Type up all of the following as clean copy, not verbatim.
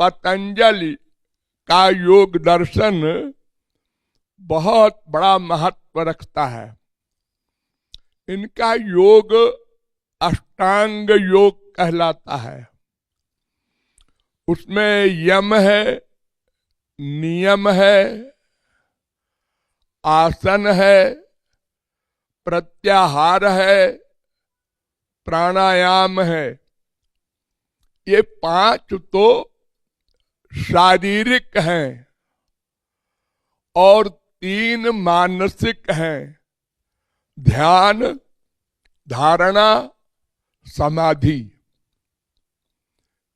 पतंजलि का योग दर्शन बहुत बड़ा महत्व रखता है। इनका योग अष्टांग योग कहलाता है। उसमें यम है, नियम है, आसन है, प्रत्याहार है, प्राणायाम है। ये 5 तो शारीरिक हैं और 3 मानसिक हैं, ध्यान, धारणा, समाधि।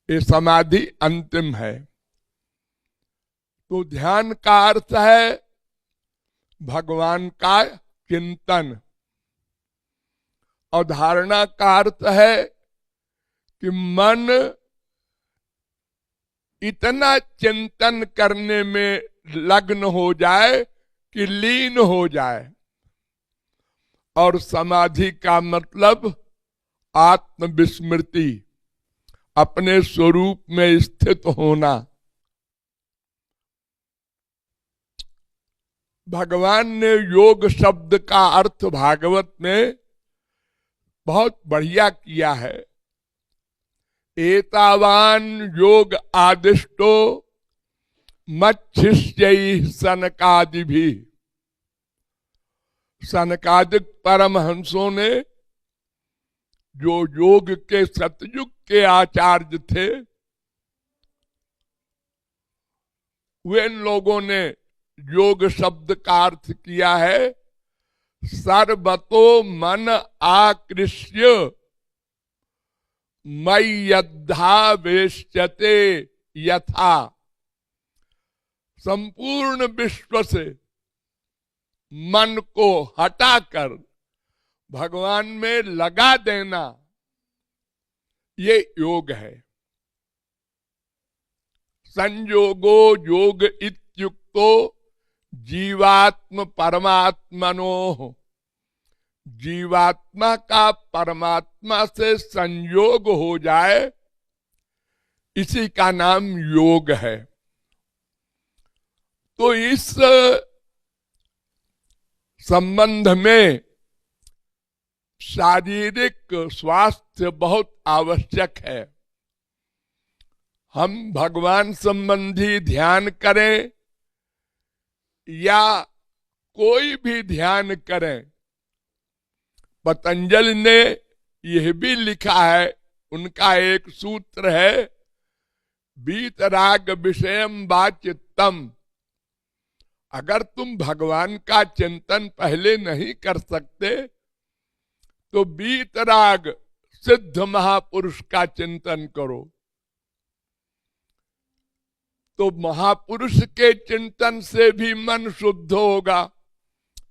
ये समाधि अंतिम है। तो ध्यान का अर्थ है भगवान का चिंतन, और धारणा का अर्थ है कि मन इतना चिंतन करने में लग्न हो जाए कि लीन हो जाए। और समाधि का मतलब आत्मविस्मृति, अपने स्वरूप में स्थित होना। भगवान ने योग शब्द का अर्थ भागवत में बहुत बढ़िया किया है। एतावान योग आदिष्टो मच्छिष्यैः सनकादिभिः। सनकादिक परमहंसों ने, जो योग के सतयुग के आचार्य थे, वे लोगों ने योग शब्द का अर्थ किया है सर्वतो मन आकृष्य मय्यध्यावेश्यते यथा। संपूर्ण विश्व से मन को हटाकर भगवान में लगा देना, ये योग है। संयोगो योग इत्युक्तो जीवात्म परमात्मनो। जीवात्मा का परमात्मा से संयोग हो जाए, इसी का नाम योग है। तो इस संबंध में शारीरिक स्वास्थ्य बहुत आवश्यक है। हम भगवान संबंधी ध्यान करें या कोई भी ध्यान करें, पतंजलि ने यह भी लिखा है, उनका एक सूत्र है, वीतराग विषयम वा चित्तम। अगर तुम भगवान का चिंतन पहले नहीं कर सकते तो वीतराग सिद्ध महापुरुष का चिंतन करो। तो महापुरुष के चिंतन से भी मन शुद्ध होगा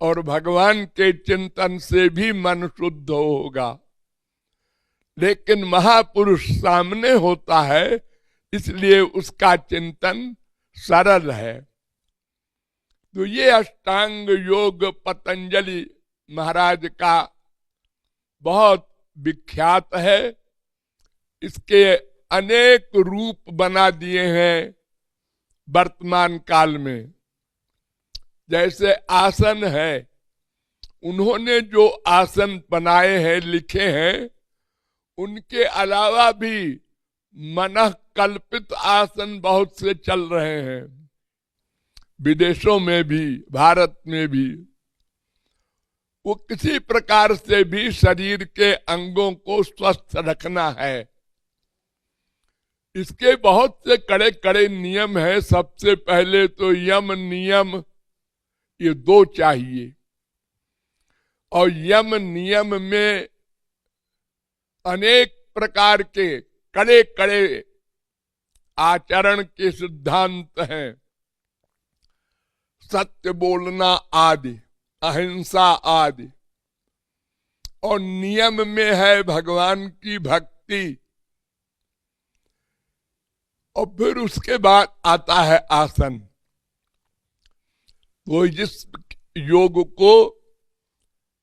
और भगवान के चिंतन से भी मन शुद्ध होगा। लेकिन महापुरुष सामने होता है, इसलिए उसका चिंतन सरल है। तो ये अष्टांग योग पतंजलि महाराज का बहुत विख्यात है। इसके अनेक रूप बना दिए हैं वर्तमान काल में। जैसे आसन है, उन्होंने जो आसन बनाए हैं, लिखे हैं, उनके अलावा भी मनः कल्पित आसन बहुत से चल रहे हैं, विदेशों में भी, भारत में भी। वो किसी प्रकार से भी शरीर के अंगों को स्वस्थ रखना है। इसके बहुत से कड़े कड़े नियम है। सबसे पहले तो यम नियम, ये 2 चाहिए। और यम नियम में अनेक प्रकार के कड़े कड़े आचरण के सिद्धांत हैं। सत्य बोलना आदि, अहिंसा आदि। और नियम में है भगवान की भक्ति। और फिर उसके बाद आता है आसन। वो जिस योग को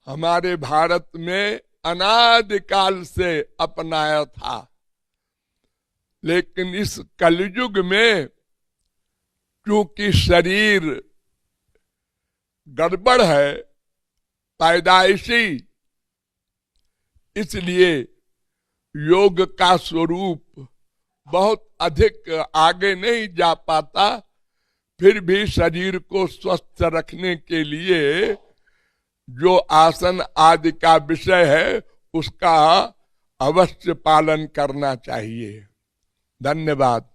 हमारे भारत में अनादिकाल से अपनाया था, लेकिन इस कलयुग में चूंकि शरीर गड़बड़ है, पैदाइशी, इसलिए योग का स्वरूप बहुत अधिक आगे नहीं जा पाता। फिर भी शरीर को स्वस्थ रखने के लिए जो आसन आदि का विषय है उसका अवश्य पालन करना चाहिए। धन्यवाद।